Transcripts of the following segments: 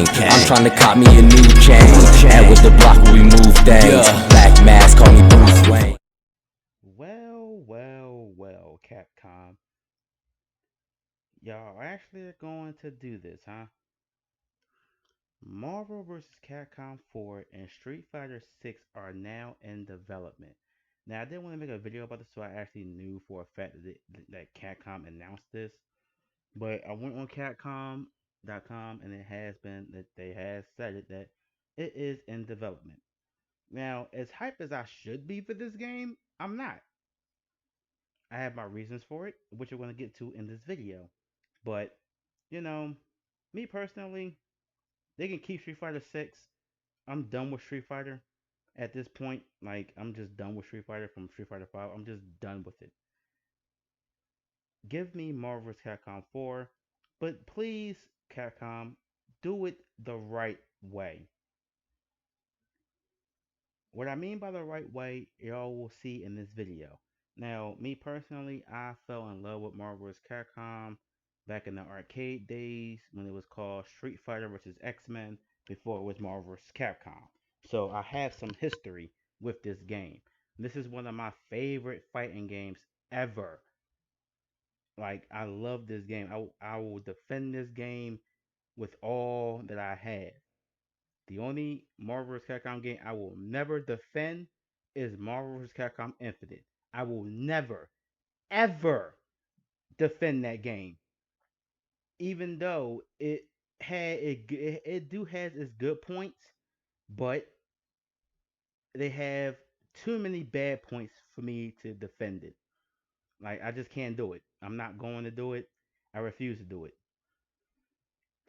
I'm trying to cop me a new chain. And with the block we move things. Black mask, call me Bruce Wayne. Well, Capcom. Y'all actually are going to do this, huh? Marvel vs. Capcom 4 and Street Fighter 6 are now in development. Now, I didn't want to make a video about this, so I actually knew for a fact that Capcom announced this. But I went on Capcom.com and it has been that they have said it that it is in development. Now, as hype as I should be for this game, I'm not. I have my reasons for it, which we're going to get to in this video. But, you know, me personally, they can keep Street Fighter 6. I'm done with Street Fighter at this point. Like, I'm just done with Street Fighter from Street Fighter 5. I'm just done with it. Give me Marvel vs. Capcom 4, but please, Capcom, do it the right way. What I mean by the right way, y'all will see in this video. Now, me personally, I fell in love with Marvel vs. Capcom back in the arcade days when it was called Street Fighter vs. X-Men before it was Marvel vs. Capcom. So I have some history with this game. This is one of my favorite fighting games ever. Like, I love this game. I will defend this game with all that I have. The only Marvel vs. Capcom game I will never defend is Marvel vs. Capcom Infinite. I will never, ever defend that game, even though it do has its good points, but they have too many bad points for me to defend it. Like, I just can't do it. I'm not going to do it. I refuse to do it.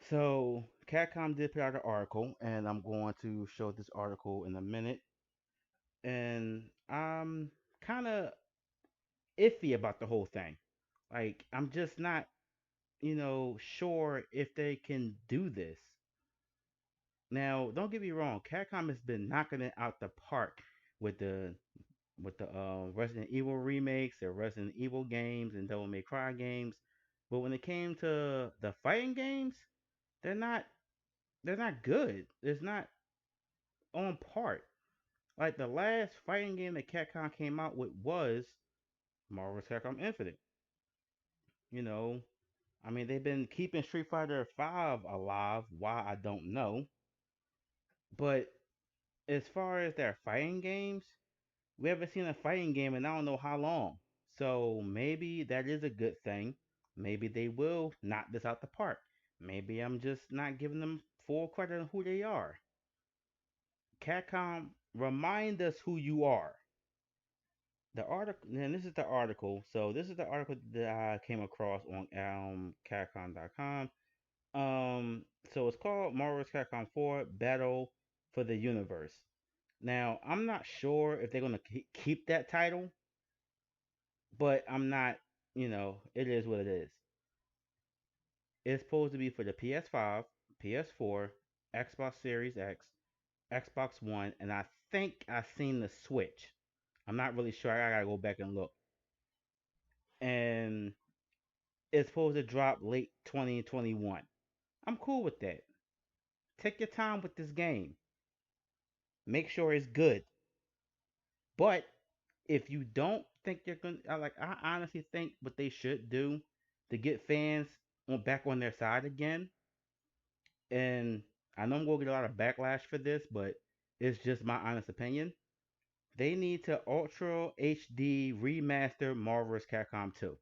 So Capcom did put out an article, and I'm going to show this article in a minute. And I'm kind of iffy about the whole thing. Like, I'm just not, sure if they can do this. Now, don't get me wrong, Capcom has been knocking it out the park with the Resident Evil remakes, the Resident Evil games, and Devil May Cry games. But when it came to the fighting games, they're not they're not good. It's not on part. Like, the last fighting game that Capcom came out with was Marvel's Capcom Infinite. You know, I mean, they've been keeping Street Fighter 5 alive. Why, I don't know. But as far as their fighting games, we haven't seen a fighting game in I don't know how long. So maybe that is a good thing. Maybe they will knock this out the park. Maybe I'm just not giving them full credit on who they are. Capcom, remind us who you are. The article, and this is the article. So this is the article that I came across on Capcom.com. So it's called Marvel's Capcom 4 Battle for the Universe. Now, I'm not sure if they're gonna keep that title, but I'm not. It is what it is. It's supposed to be for the PS5, PS4, Xbox Series X, Xbox One, and I think I've seen the Switch. I'm not really sure. I gotta go back and look. And it's supposed to drop late 2021. I'm cool with that. Take your time with this game. Make sure it's good. But if you don't think you're gonna, I honestly think what they should do to get fans back on their side again. And I know I'm gonna get a lot of backlash for this, but it's just my honest opinion. They need to Ultra HD remaster Marvel's Capcom 2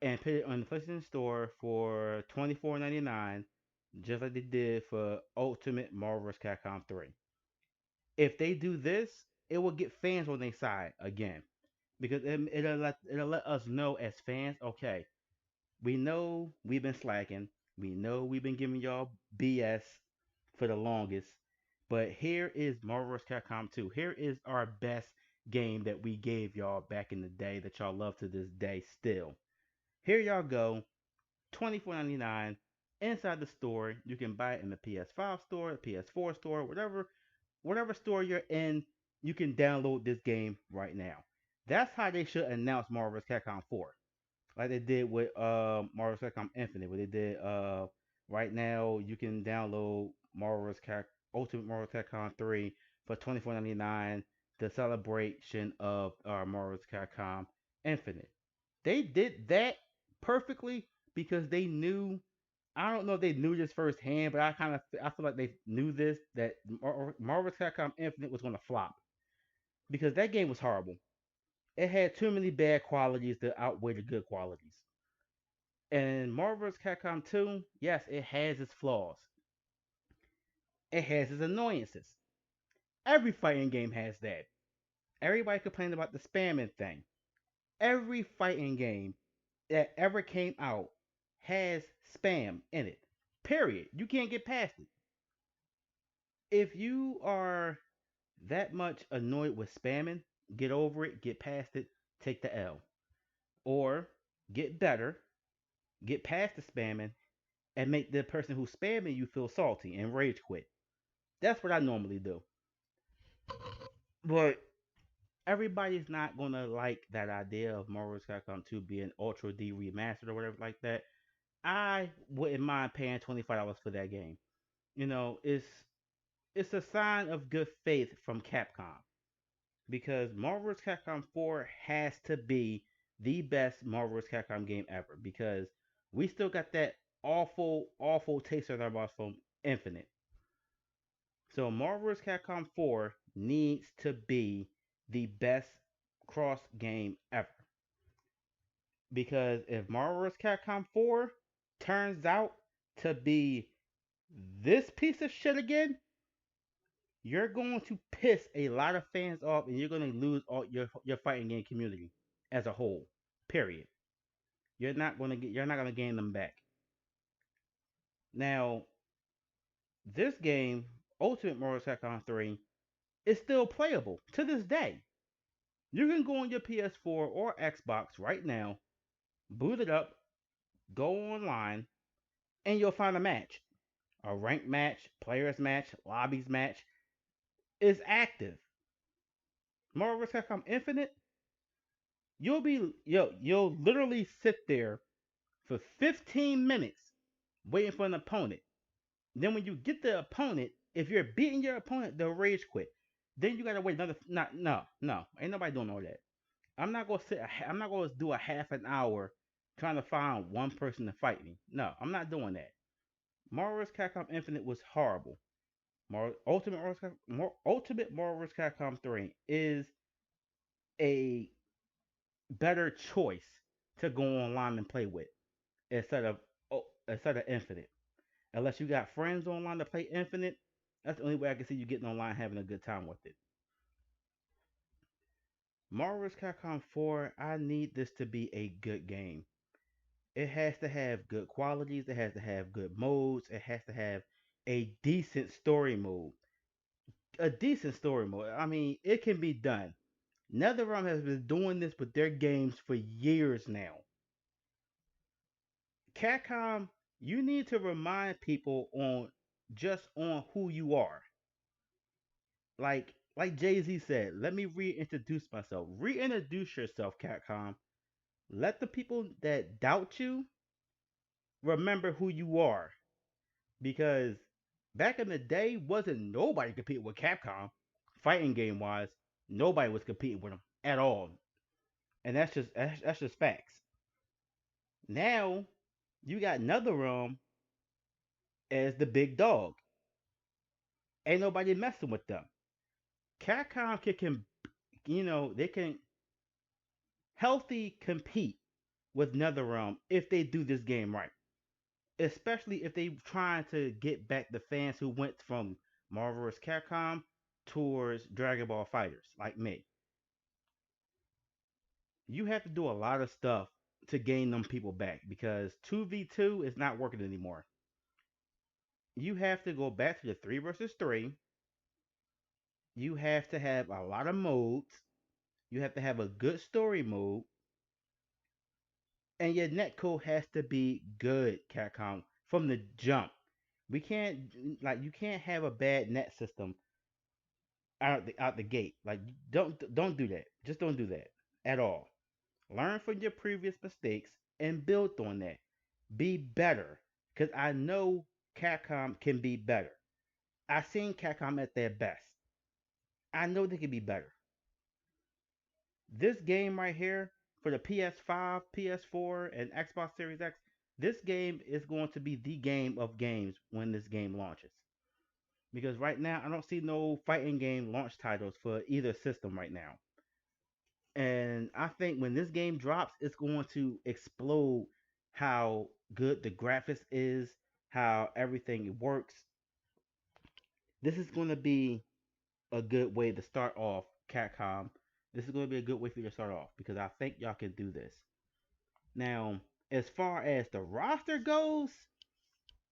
and put it on the PlayStation Store for $24.99, just like they did for Ultimate Marvel's Capcom 3. If they do this, it will get fans on their side again, because it'll let us know as fans. Okay, we know we've been slacking. We know we've been giving y'all BS for the longest. But here is Marvel's Capcom 2. Here is our best game that we gave y'all back in the day that y'all love to this day still. Here y'all go. $24.99 inside the store. You can buy it in the PS5 store, the PS4 store, whatever store you're in, you can download this game right now. That's how they should announce Marvel's Capcom 4. like they did with Marvel vs. Capcom Infinite, where they did right now you can download Ultimate Marvel vs. Capcom 3 for 24.99, the celebration of Marvel vs. Capcom Infinite. They did that perfectly because they knew. I don't know if they knew this firsthand, but I feel like they knew this that Marvel vs. Capcom Infinite was going to flop because that game was horrible. It had too many bad qualities to outweigh the good qualities. And Marvel vs. Capcom 2, yes, it has its flaws. It has its annoyances. Every fighting game has that. Everybody complained about the spamming thing. Every fighting game that ever came out has spam in it. Period. You can't get past it. If you are that much annoyed with spamming, get over it, get past it, take the L. Or get better, get past the spamming, and make the person who's spamming you feel salty and rage quit. That's what I normally do. But everybody's not gonna like that idea of Marvel vs. Capcom 2 being Ultra D remastered or whatever like that. I wouldn't mind paying $25 for that game. You know, it's a sign of good faith from Capcom because Marvel vs. Capcom 4 has to be the best Marvel vs. Capcom game ever because we still got that awful, awful taste in our mouth from Infinite. So Marvel vs. Capcom 4 needs to be the best cross game ever. Because if Marvel vs. Capcom 4 turns out to be this piece of shit again, you're going to piss a lot of fans off and you're going to lose all your fighting game community as a whole. Period. You're not going to gain them back. Now, this game, Ultimate Marvel vs. Capcom 3, is still playable to this day. You can go on your PS4 or Xbox right now, boot it up, go online, and you'll find a match. A ranked match, players match, lobbies match is active. Marvel vs. Capcom Infinite, you'll literally sit there for 15 minutes waiting for an opponent. Then when you get the opponent, if you're beating your opponent, they'll rage quit. Then you gotta wait another. Not no no. Ain't nobody doing all that. I'm not gonna sit. I'm not gonna do a half an hour trying to find one person to fight me. No, I'm not doing that. Marvel vs. Capcom Infinite was horrible. Ultimate Marvel vs. Capcom 3 is a better choice to go online and play with instead of Infinite. Unless you got friends online to play Infinite, that's the only way I can see you getting online having a good time with it. Marvel vs. Capcom 4, I need this to be a good game. It has to have good qualities, it has to have good modes, it has to have a decent story mode. A decent story mode. I mean, it can be done. NetherRealm has been doing this with their games for years now. Capcom, you need to remind people on who you are. Like Jay Z said, let me reintroduce myself. Reintroduce yourself, Capcom. Let the people that doubt you remember who you are. Because back in the day, wasn't nobody competing with Capcom, fighting game wise. Nobody was competing with them at all, and that's just facts. Now you got NetherRealm as the big dog. Ain't nobody messing with them. Capcom they can healthy compete with NetherRealm if they do this game right. Especially if they trying to get back the fans who went from Marvel vs. Capcom towards Dragon Ball Fighters, like me. You have to do a lot of stuff to gain them people back because 2v2 is not working anymore. You have to go back to the 3 versus 3. You have to have a lot of modes. You have to have a good story mode. And your netcode has to be good, Capcom, from the jump. We can't you can't have a bad net system out the gate. Like don't do that. Just don't do that at all. Learn from your previous mistakes and build on that. Be better. Because I know Capcom can be better. I've seen Capcom at their best. I know they can be better. This game right here for the PS5, PS4, and Xbox Series X, this game is going to be the game of games when this game launches. Because right now, I don't see no fighting game launch titles for either system right now. And I think when this game drops, it's going to explode how good the graphics is, how everything works. This is going to be a good way to start off Capcom. This is going to be a good way for you to start off because I think y'all can do this. Now, as far as the roster goes,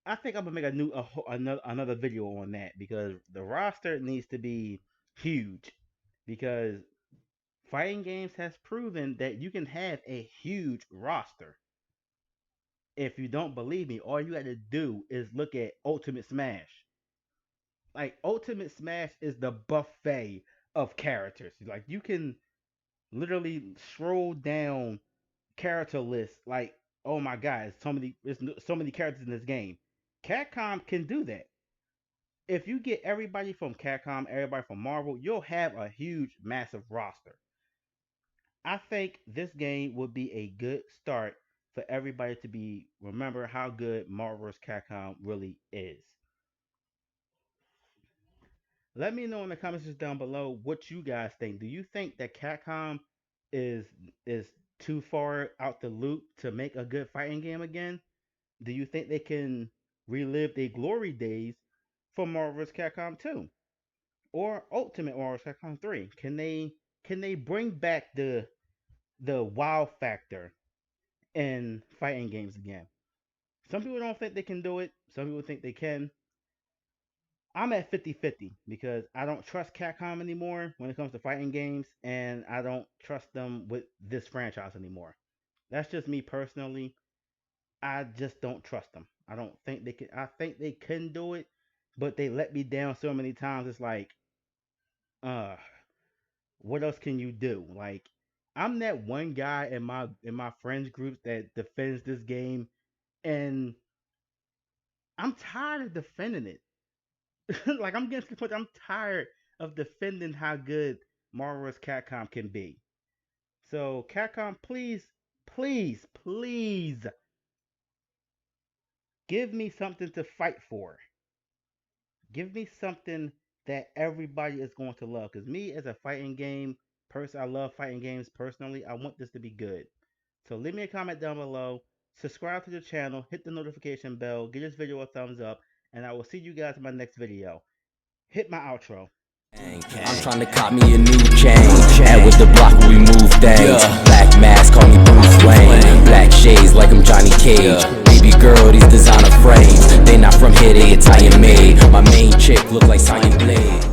I think I'm gonna make another video on that because the roster needs to be huge because fighting games has proven that you can have a huge roster. If you don't believe me, all you got to do is look at Ultimate Smash. Like Ultimate Smash is the buffet of characters. Like you can literally scroll down character lists. Like oh my god, there's so many characters in this game. Capcom can do that. If you get everybody from Capcom, everybody from Marvel, you'll have a huge, massive roster. I think this game would be a good start for everybody to remember how good Marvel vs. Capcom really is. Let me know in the comments down below what you guys think. Do you think that Capcom is is too far out the loop to make a good fighting game again? Do you think they can relive their glory days for Marvel vs. Capcom 2 or Ultimate Marvel vs. Capcom 3? Can they bring back the wow factor in fighting games again? Some people don't think they can do it. Some people think they can. I'm at 50-50 because I don't trust Capcom anymore when it comes to fighting games, and I don't trust them with this franchise anymore. That's just me personally. I just don't trust them. I don't think they can. I think they can do it, but they let me down so many times. It's like, what else can you do? Like, I'm that one guy in my friends group that defends this game, and I'm tired of defending it. Like I'm getting to the point I'm tired of defending how good Marvel vs. Capcom can be. So Capcom, please, please, please give me something to fight for. Give me something that everybody is going to love. Because me as a fighting game person, I love fighting games personally. I want this to be good. So leave me a comment down below. Subscribe to the channel. Hit the notification bell. Give this video a thumbs up. And I will see you guys in my next video. Hit my outro. I'm trying to cop me a new chain. And with the block we move things. Black mask, call me Bruce Wayne. Black shades like I'm Johnny Cage. Baby girl, these designer frames. They not from here, they Italian made. My main chick look like Sonya Blade.